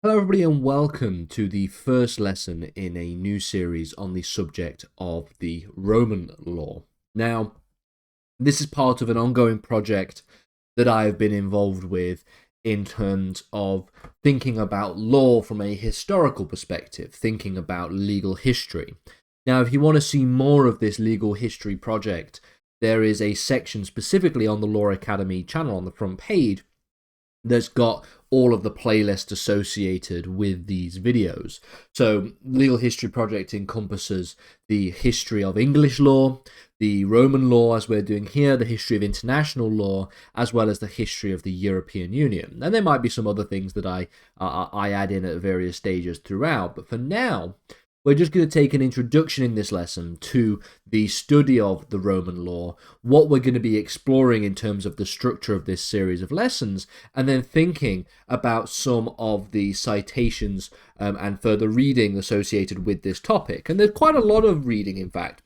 Hello, everybody, and welcome to the first lesson in a new series on the subject of the Roman law. Now, this is part of an ongoing project that I have been involved with in terms of thinking about law from a historical perspective, thinking about legal history. Now, if you want to see more of this legal history project, there is a section specifically on the Law Academy channel on the front page that's got all of the playlists associated with these videos. So, Legal History Project encompasses the history of English law, the Roman law, as we're doing here, the history of international law, as well as the history of the European Union. And there might be some other things that I add in at various stages throughout, but for now, we're just going to take an introduction in this lesson to the study of the Roman law, what we're going to be exploring in terms of the structure of this series of lessons, and then thinking about some of the citations and further reading associated with this topic. And there's quite a lot of reading, in fact,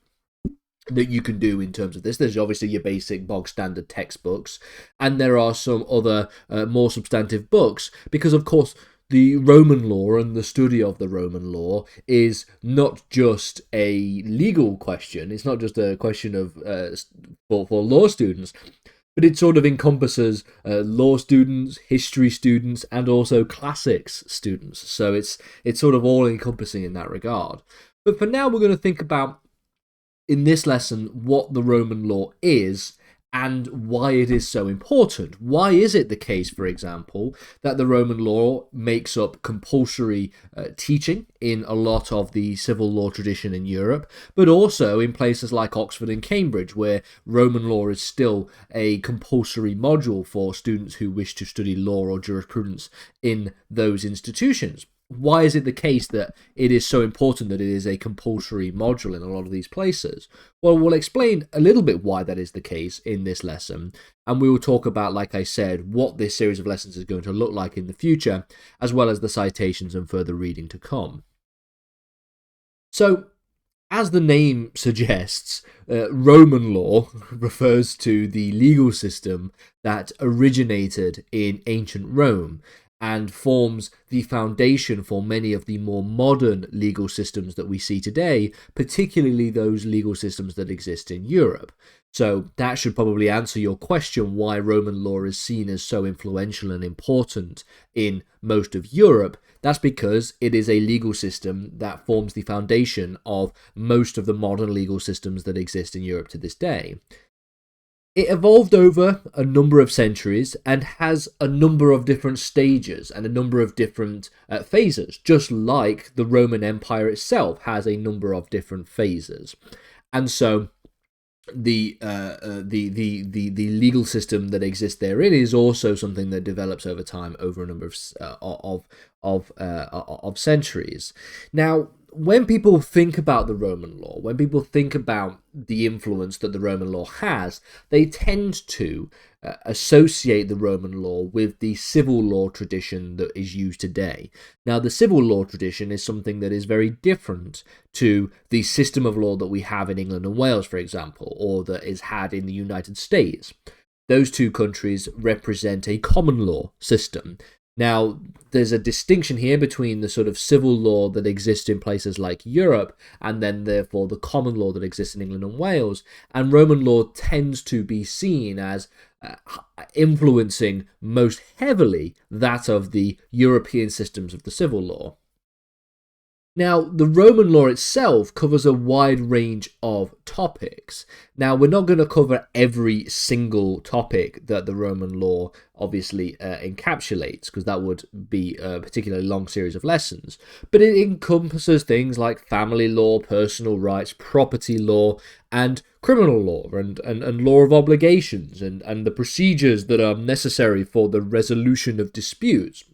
that you can do in terms of this. There's obviously your basic bog standard textbooks, and there are some other more substantive books, because of course the Roman law and the study of the Roman law is not just a legal question. It's not just a question of for law students, but it sort of encompasses law students, history students, and also classics students. So it's sort of all encompassing in that regard. But for now, we're going to think about in this lesson what the Roman law is and why it is so important. Why is it the case, for example, that the Roman law makes up compulsory teaching in a lot of the civil law tradition in Europe, but also in places like Oxford and Cambridge, where Roman law is still a compulsory module for students who wish to study law or jurisprudence in those institutions? Why is it the case that it is so important that it is a compulsory module in a lot of these places? Well, we'll explain a little bit why that is the case in this lesson, and we will talk about, like I said, what this series of lessons is going to look like in the future, as well as the citations and further reading to come. So, as the name suggests, Roman law refers to the legal system that originated in ancient Rome and forms the foundation for many of the more modern legal systems that we see today, particularly those legal systems that exist in Europe. So that should probably answer your question why Roman law is seen as so influential and important in most of Europe. That's because it is a legal system that forms the foundation of most of the modern legal systems that exist in Europe to this day. It evolved over a number of centuries and has a number of different stages and a number of different phases, just like the Roman Empire itself has a number of different phases. And so the legal system that exists therein is also something that develops over time over a number of centuries. Now, when people think about the Roman law, when people think about the influence that the Roman law has, they tend to associate the Roman law with the civil law tradition that is used today. Now, the civil law tradition is something that is very different to the system of law that we have in England and Wales, for example, or that is had in the United States. Those two countries represent a common law system. Now, there's a distinction here between the sort of civil law that exists in places like Europe and then, therefore, the common law that exists in England and Wales. And Roman law tends to be seen as influencing most heavily that of the European systems of the civil law. Now, the Roman law itself covers a wide range of topics. Now, we're not going to cover every single topic that the Roman law obviously encapsulates, because that would be a particularly long series of lessons. But it encompasses things like family law, personal rights, property law, and criminal law, and law of obligations, and the procedures that are necessary for the resolution of disputes.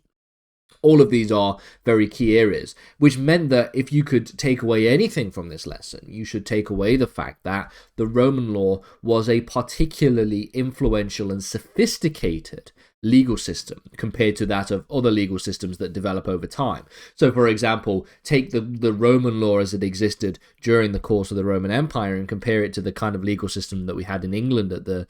All of these are very key areas, which meant that if you could take away anything from this lesson, you should take away the fact that the Roman law was a particularly influential and sophisticated legal system compared to that of other legal systems that develop over time. So, for example, take the Roman law as it existed during the course of the Roman Empire and compare it to the kind of legal system that we had in England at the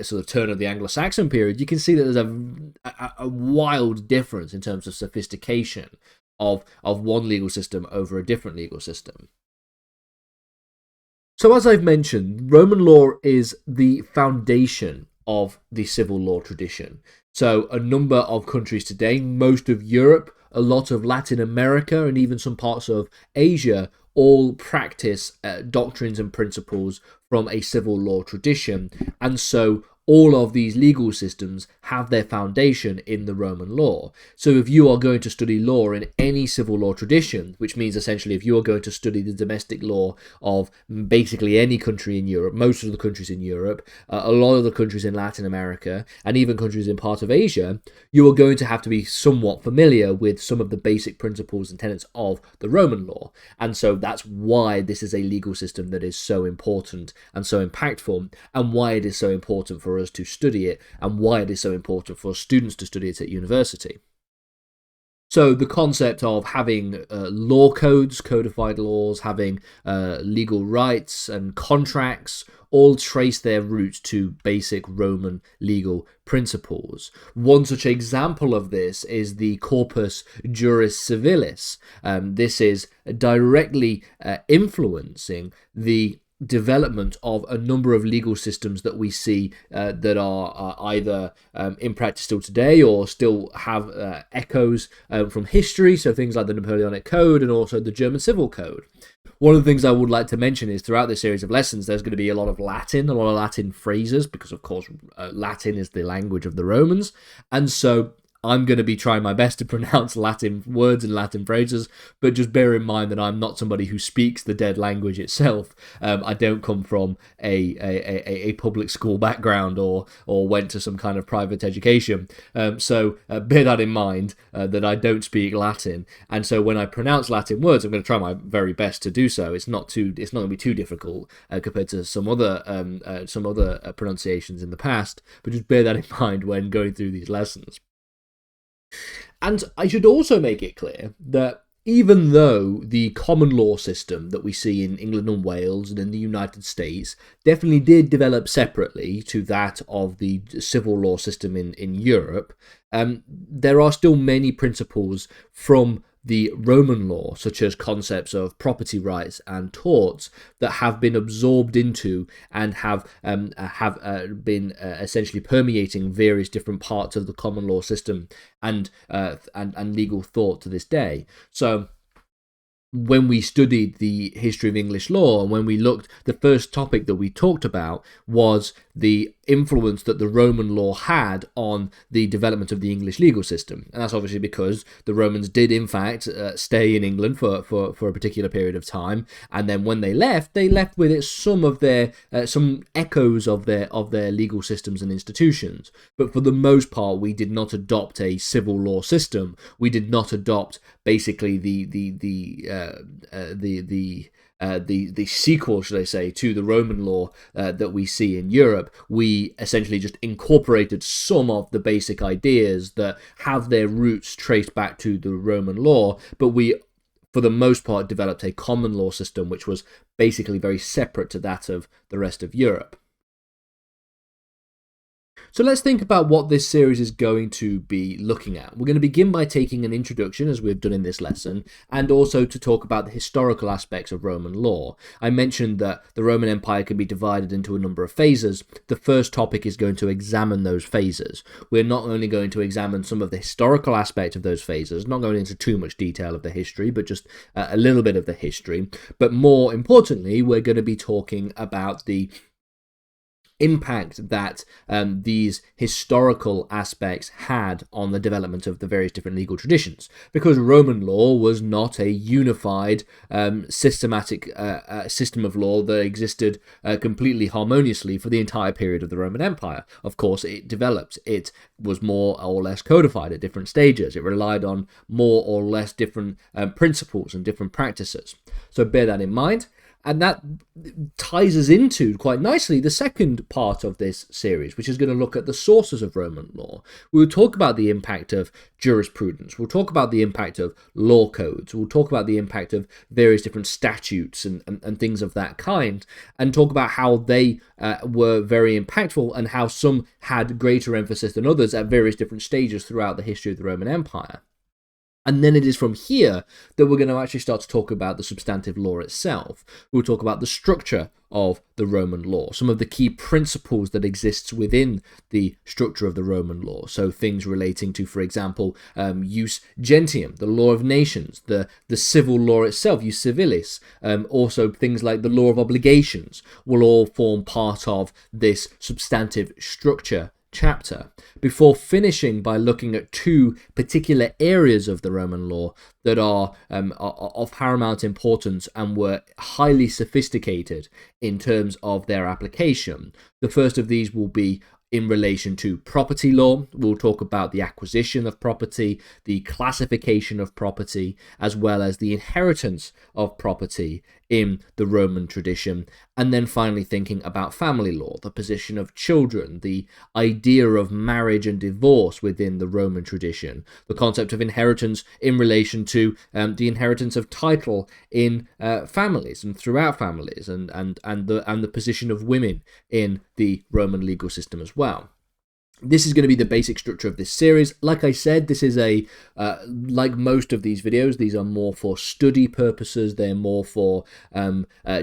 sort of turn of the Anglo-Saxon period. You can see that there's a wild difference in terms of sophistication of one legal system over a different legal system. So as I've mentioned, Roman law is the foundation of the civil law tradition. So a number of countries today, most of Europe, a lot of Latin America, and even some parts of Asia, all practice doctrines and principles from a civil law tradition. And so all of these legal systems have their foundation in the Roman law. So if you are going to study law in any civil law tradition, which means essentially if you are going to study the domestic law of basically any country in Europe, most of the countries in Europe, a lot of the countries in Latin America, and even countries in part of Asia, you are going to have to be somewhat familiar with some of the basic principles and tenets of the Roman law. And so that's why this is a legal system that is so important and so impactful, and why it is so important for us to study it, and why it is so important for students to study it at university. So the concept of having law codes, codified laws, having legal rights and contracts, all trace their roots to basic Roman legal principles. One such example of this is the Corpus Juris Civilis. This is directly influencing the development of a number of legal systems that we see that are either in practice still today or still have echoes from history, so things like the Napoleonic Code and also the German Civil Code. One of the things I would like to mention is throughout this series of lessons there's going to be a lot of Latin phrases, because of course Latin is the language of the Romans, and so I'm going to be trying my best to pronounce Latin words and Latin phrases, but just bear in mind that I'm not somebody who speaks the dead language itself. I don't come from a public school background or went to some kind of private education. So bear that in mind, that I don't speak Latin. And so when I pronounce Latin words, I'm going to try my very best to do so. It's not going to be too difficult compared to some other pronunciations in the past, but just bear that in mind when going through these lessons. And I should also make it clear that even though the common law system that we see in England and Wales and in the United States definitely did develop separately to that of the civil law system in Europe, there are still many principles from the Roman law, such as concepts of property rights and torts, that have been absorbed into and have been essentially permeating various different parts of the common law system and legal thought to this day. So when we studied the history of English law, and when we looked, the first topic that we talked about was the influence that the Roman law had on the development of the English legal system. And that's obviously because the Romans did in fact stay in England for a particular period of time, and then when they left with it some of their some echoes of their legal systems and institutions. But for the most part, we did not adopt a civil law system. We did not adopt basically the sequel, should I say, to the Roman law that we see in Europe. We essentially just incorporated some of the basic ideas that have their roots traced back to the Roman law, but we, for the most part, developed a common law system which was basically very separate to that of the rest of Europe. So let's think about what this series is going to be looking at. We're going to begin by taking an introduction, as we've done in this lesson, and also to talk about the historical aspects of Roman law. I mentioned that the Roman Empire can be divided into a number of phases. The first topic is going to examine those phases. We're not only going to examine some of the historical aspect of those phases, not going into too much detail of the history, but just a little bit of the history. But more importantly, we're going to be talking about the impact that these historical aspects had on the development of the various different legal traditions, because Roman law was not a unified systematic system of law that existed completely harmoniously for the entire period of the Roman Empire. Of course, it developed. It was more or less codified at different stages. It relied on more or less different principles and different practices. So bear that in mind. And that ties us into, quite nicely, the second part of this series, which is going to look at the sources of Roman law. We'll talk about the impact of jurisprudence. We'll talk about the impact of law codes. We'll talk about the impact of various different statutes and things of that kind, and talk about how they were very impactful and how some had greater emphasis than others at various different stages throughout the history of the Roman Empire. And then it is from here that we're going to actually start to talk about the substantive law itself. We'll talk about the structure of the Roman law, some of the key principles that exists within the structure of the Roman law. So things relating to, for example, jus gentium, the law of nations, the civil law itself, jus civilis. Also things like the law of obligations will all form part of this substantive structure chapter, before finishing by looking at two particular areas of the Roman law that are of paramount importance and were highly sophisticated in terms of their application. The first of these will be in relation to property law. We'll talk about the acquisition of property, the classification of property, as well as the inheritance of property in the Roman tradition. And then finally thinking about family law, the position of children, the idea of marriage and divorce within the Roman tradition, the concept of inheritance in relation to the inheritance of title in families and throughout families, and the position of women in the Roman legal system as well. This is going to be the basic structure of this series. Like I said, this is like most of these videos, these are more for study purposes. They're more for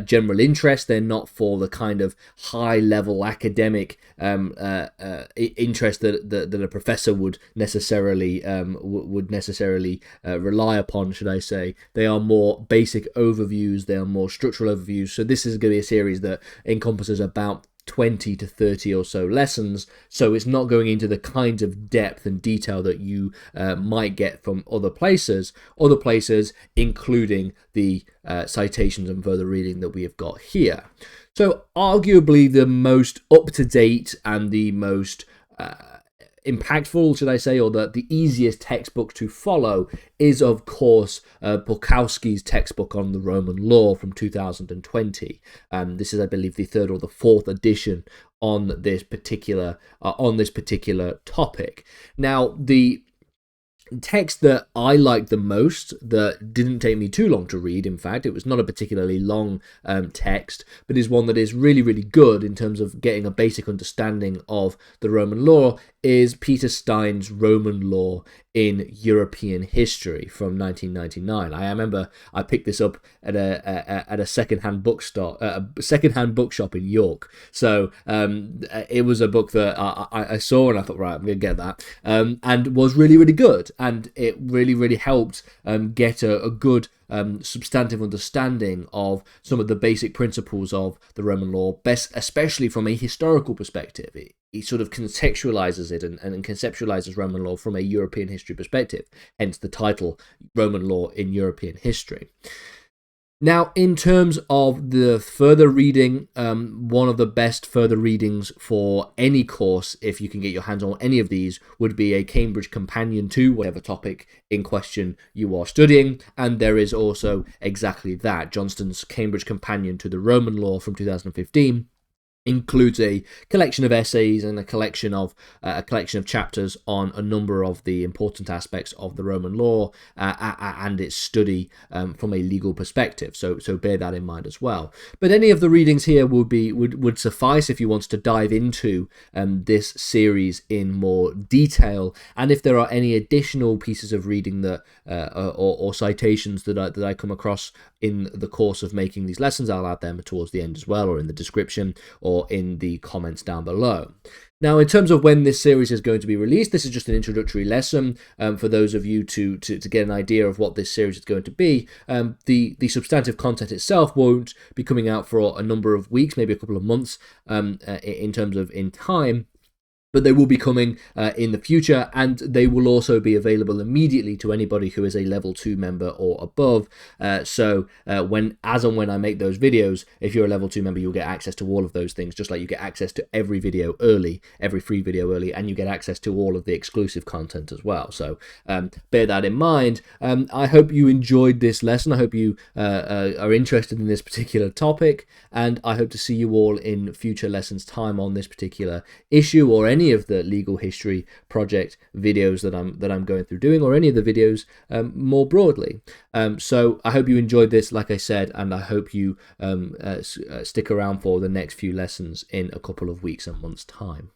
general interest. They're not for the kind of high-level academic interest that a professor would necessarily rely upon, should I say. They are more basic overviews. They are more structural overviews. So this is going to be a series that encompasses about 20 to 30 or so lessons, so it's not going into the kinds of depth and detail that you might get from other places including the citations and further reading that we have got here. So arguably the most up-to-date and the most impactful, should I say, or the easiest textbook to follow is, of course, Borkowski's textbook on the Roman law from 2020. This is, I believe, the third or the fourth edition on this particular topic. Now, the text that I liked the most, that didn't take me too long to read, in fact, it was not a particularly long text, but is one that is really, really good in terms of getting a basic understanding of the Roman law, is Peter Stein's Roman Law in European History from 1999. I remember I picked this up at a secondhand bookshop in York. So it was a book that I saw and I thought, right, I'm going to get that, and was really, really good. And it really, really helped get a good substantive understanding of some of the basic principles of the Roman law, especially from a historical perspective. He sort of contextualizes it and conceptualizes Roman law from a European history perspective, hence the title Roman Law in European History. Now, in terms of the further reading, one of the best further readings for any course, if you can get your hands on any of these, would be a Cambridge Companion to whatever topic in question you are studying. And there is also exactly that. Johnston's Cambridge Companion to the Roman Law from 2015 includes a collection of essays and a collection of chapters on a number of the important aspects of the Roman law and its study from a legal perspective. So bear that in mind as well. But any of the readings here would suffice if you want to dive into this series in more detail. And if there are any additional pieces of reading that or citations that I come across in the course of making these lessons, I'll add them towards the end as well, or in the description, or in the comments down below. Now, in terms of when this series is going to be released, this is just an introductory lesson for those of you to get an idea of what this series is going to be. The substantive content itself won't be coming out for a number of weeks, maybe a couple of months in terms of in time. but they will be coming in the future, and they will also be available immediately to anybody who is a level 2 member or above. So when I make those videos, if you're a level 2 member, you'll get access to all of those things, just like you get access to every video early, every free video early, and you get access to all of the exclusive content as well. So bear that in mind. I hope you enjoyed this lesson. I hope you are interested in this particular topic, and I hope to see you all in future lessons time on this particular issue, or any of the legal history project videos that I'm going through doing, or any of the videos more broadly. So I hope you enjoyed this, like I said, and I hope you stick around for the next few lessons in a couple of weeks and months' time.